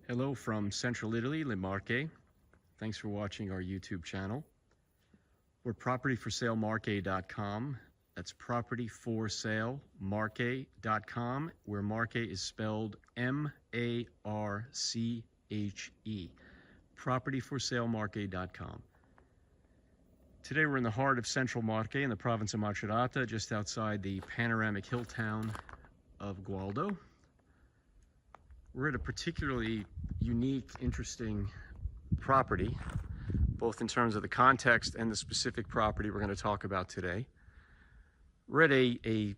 Hello from Central Italy, Marche. Thanks for watching our YouTube channel. We're propertyforsalemarche.com. That's propertyforsalemarche.com, where Marche is spelled M-A-R-C-H-E. Propertyforsalemarche.com. Today we're in the heart of Central Marche in the province of Marche, just outside the panoramic hill town of Gualdo. We're at a particularly unique, interesting property, both in terms of the context and the specific property we're going to talk about today. We're at a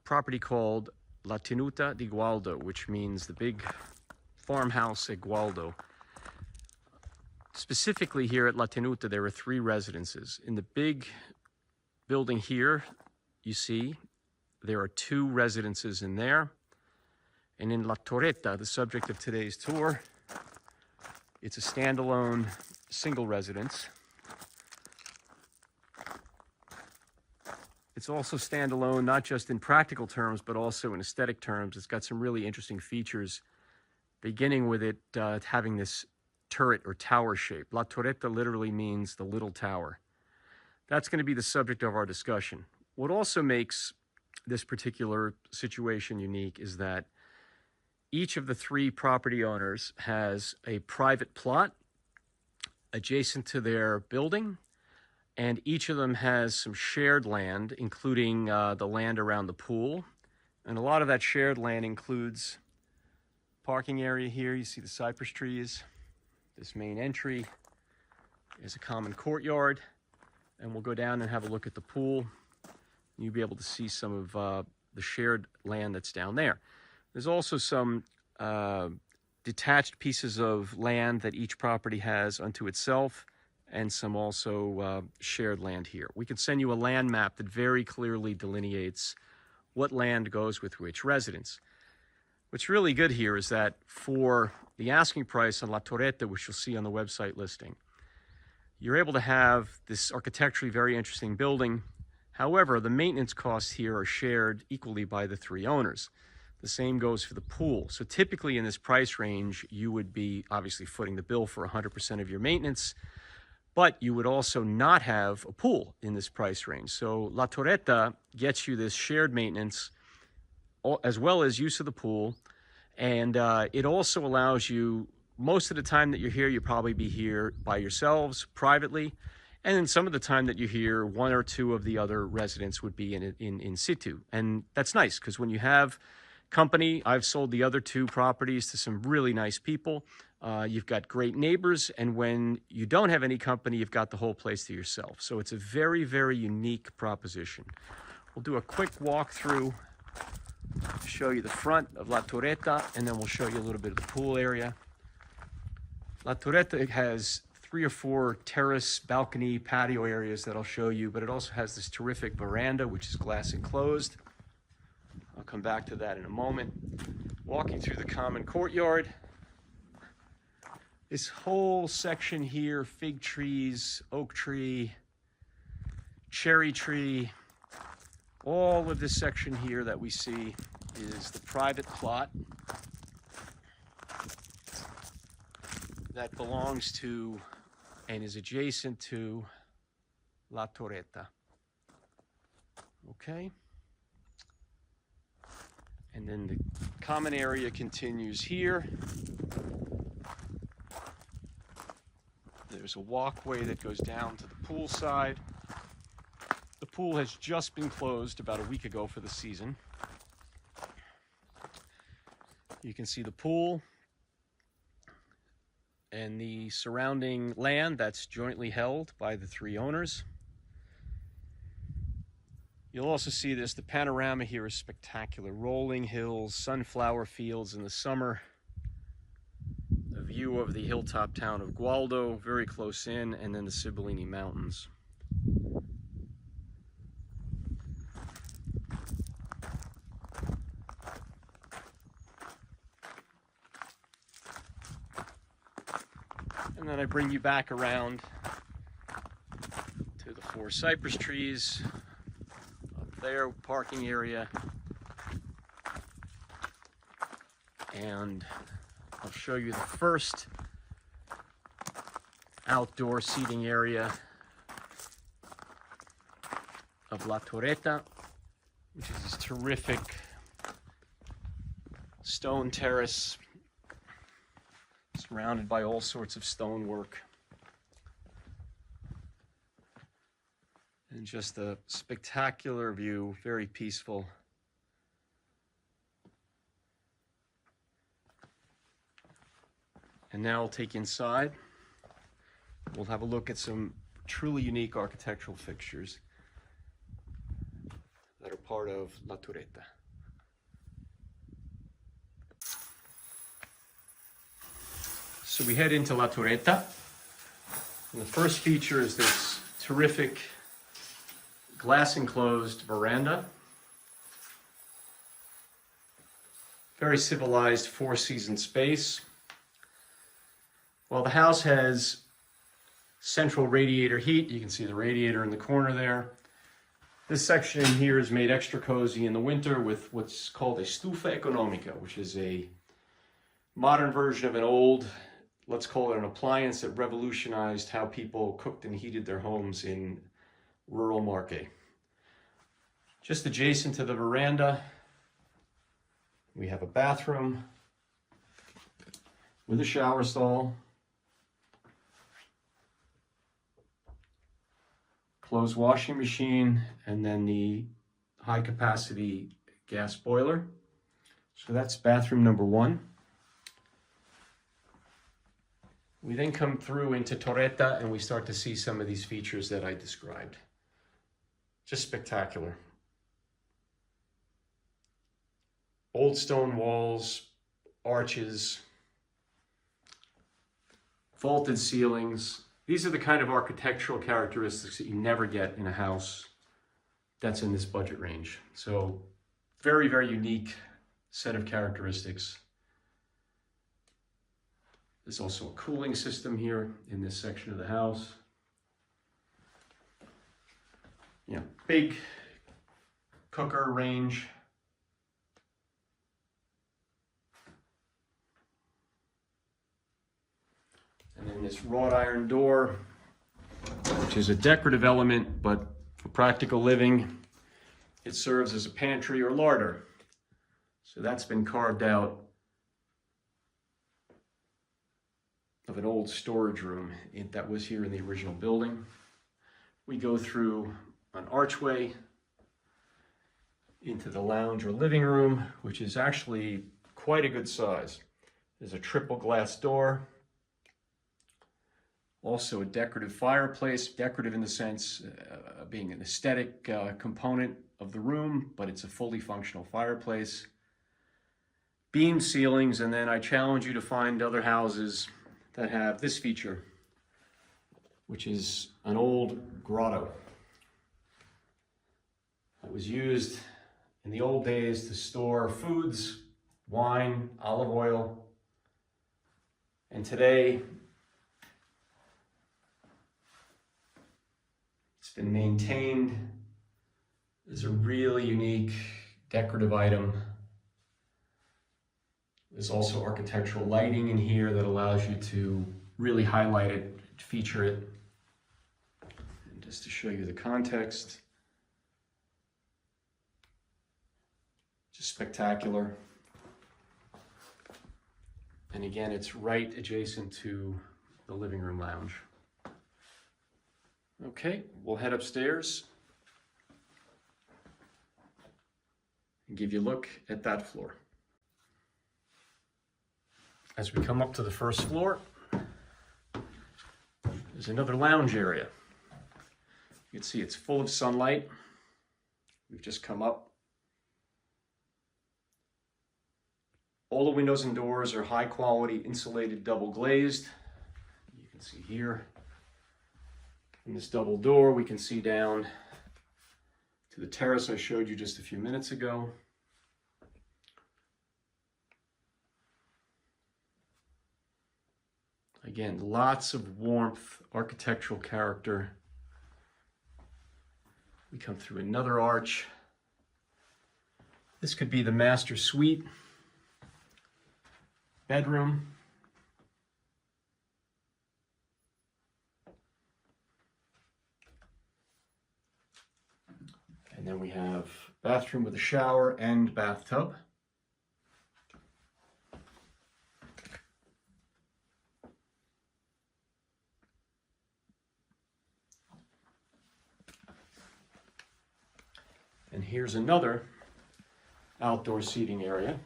property called La Tenuta di Gualdo, which means the big farmhouse at Gualdo. Specifically here at La Tenuta, there are 3 residences. In the big building here, you see, there are 2 residences in there. And in La Torretta, the subject of today's tour, it's a standalone single residence. It's also standalone, not just in practical terms, but also in aesthetic terms. It's got some really interesting features, beginning with it having this turret or tower shape. La Torretta literally means the little tower. That's going to be the subject of our discussion. What also makes this particular situation unique is that each of the 3 property owners has a private plot adjacent to their building, and each of them has some shared land, including the land around the pool. And a lot of that shared land includes parking area here. You see the cypress trees. This main entry is a common courtyard, and we'll go down and have a look at the pool. You'll be able to see some of the shared land that's down there. There's also some detached pieces of land that each property has unto itself, and some also shared land here. We can send you a land map that very clearly delineates what land goes with which residence. What's really good here is that for the asking price on La Torretta, which you'll see on the website listing, you're able to have this architecturally very interesting building. However, the maintenance costs here are shared equally by the 3 owners. The same goes for the pool. So typically in this price range, you would be obviously footing the bill for 100% of your maintenance, but you would also not have a pool in this price range. So La Torretta gets you this shared maintenance as well as use of the pool. And it also allows you, most of the time that you're here, you'll probably be here by yourselves privately. And then some of the time that you're here, 1 or 2 of the other residents would be in situ. And that's nice, because when you have company, I've sold the other 2 properties to some really nice people. You've got great neighbors, and when you don't have any company, you've got the whole place to yourself. So it's a very, very unique proposition. We'll do a quick walkthrough, show you the front of La Torretta, and then we'll show you a little bit of the pool area. La Torretta has 3 or 4 terrace, balcony, patio areas that I'll show you, but it also has this terrific veranda, which is glass enclosed. I'll come back to that in a moment. Walking through the common courtyard. This whole section here, fig trees, oak tree, cherry tree, all of this section here that we see is the private plot that belongs to and is adjacent to La Torretta. Okay? And then the common area continues here. There's a walkway that goes down to the pool side. The pool has just been closed about a week ago for the season. You can see the pool and the surrounding land that's jointly held by the 3 owners. You'll also see this. The panorama here is spectacular. Rolling hills, sunflower fields in the summer. A view of the hilltop town of Gualdo, very close in, and then the Sibillini Mountains. And then I bring you back around to the 4 cypress trees. There, parking area, and I'll show you the first outdoor seating area of La Torretta, which is this terrific stone terrace surrounded by all sorts of stonework. And just a spectacular view, very peaceful. And now I'll take you inside. We'll have a look at some truly unique architectural fixtures that are part of La Torretta. So we head into La Torretta, and the first feature is this terrific glass enclosed veranda. Very civilized four-season space. While the house has central radiator heat, you can see the radiator in the corner there. This section in here is made extra cozy in the winter with what's called a stufa economica, which is a modern version of an old, let's call it an appliance that revolutionized how people cooked and heated their homes in rural Marche. Just adjacent to the veranda, we have a bathroom with a shower stall, closed washing machine, and then the high capacity gas boiler. So that's bathroom number one. We then come through into Torretta and we start to see some of these features that I described. Just spectacular. Old stone walls, arches, vaulted ceilings. These are the kind of architectural characteristics that you never get in a house that's in this budget range. So very, very unique set of characteristics. There's also a cooling system here in this section of the house. You know, big cooker range. And then this wrought iron door, which is a decorative element, but for practical living, it serves as a pantry or larder. So that's been carved out of an old storage room that was here in the original building. We go through an archway into the lounge or living room, which is actually quite a good size. There's a triple glass door. Also a decorative fireplace, decorative in the sense being an aesthetic component of the room, but it's a fully functional fireplace. Beam ceilings, and then I challenge you to find other houses that have this feature, which is an old grotto that was used in the old days to store foods, wine, olive oil, and today it's been maintained as a really unique decorative item. There's also architectural lighting in here that allows you to really highlight it, feature it. And just to show you the context, just spectacular. And again, it's right adjacent to the living room lounge. Okay, we'll head upstairs and give you a look at that floor. As we come up to the first floor, there's another lounge area. You can see it's full of sunlight. We've just come up. All the windows and doors are high quality insulated double glazed. You can see here. In this double door, we can see down to the terrace I showed you just a few minutes ago. Again, lots of warmth, architectural character. We come through another arch. This could be the master suite, bedroom. And then we have bathroom with a shower and bathtub. And here's another outdoor seating area.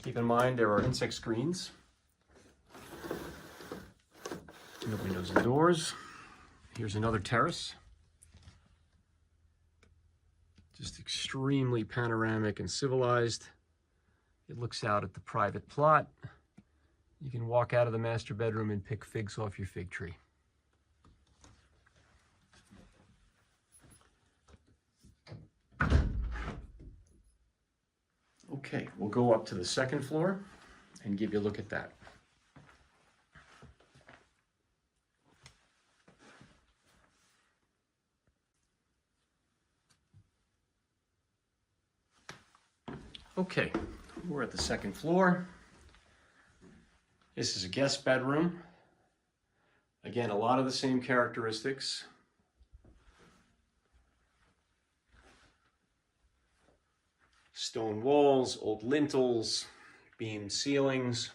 Keep in mind there are insect screens. No windows and doors. Here's another terrace. Just extremely panoramic and civilized. It looks out at the private plot. You can walk out of the master bedroom and pick figs off your fig tree. Okay, we'll go up to the second floor and give you a look at that. Okay, we're at the second floor. This is a guest bedroom. Again, a lot of the same characteristics. Stone walls, old lintels, beamed ceilings.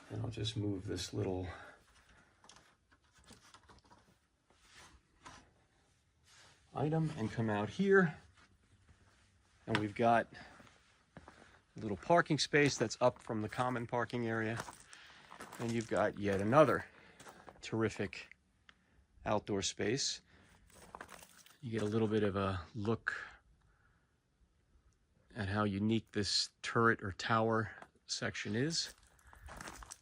And I'll just move this little item and come out here. And we've got a little parking space that's up from the common parking area. And you've got yet another terrific outdoor space. You get a little bit of a look at how unique this turret or tower section is.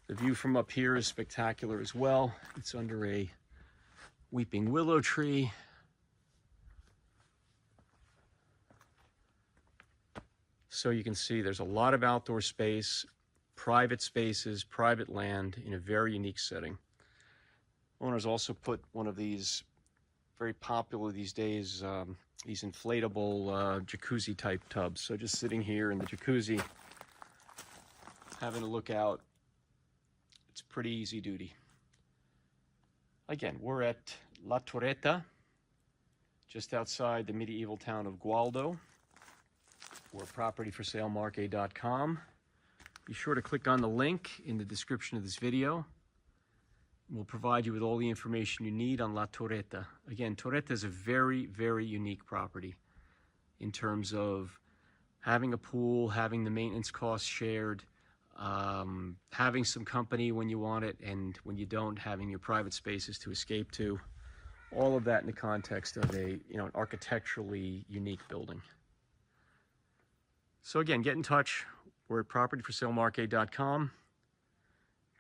The view from up here is spectacular as well. It's under a weeping willow tree. So you can see there's a lot of outdoor space, private spaces, private land in a very unique setting. Owners also put one of these, very popular these days, these inflatable jacuzzi type tubs. So just sitting here in the jacuzzi, having a look out, it's pretty easy duty. Again, we're at La Torretta, just outside the medieval town of Gualdo. We're propertyforsalemarche.com. Be sure to click on the link in the description of this video. We'll provide you with all the information you need on La Torretta. Again, Torretta is a very, very unique property in terms of having a pool, having the maintenance costs shared, having some company when you want it, and when you don't, having your private spaces to escape to. All of that in the context of an architecturally unique building. So again, get in touch. We're at propertyforsalemarche.com.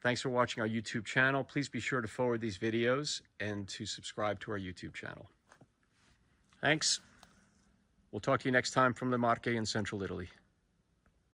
Thanks for watching our YouTube channel. Please be sure to forward these videos and to subscribe to our YouTube channel. Thanks. We'll talk to you next time from the Marche in Central Italy.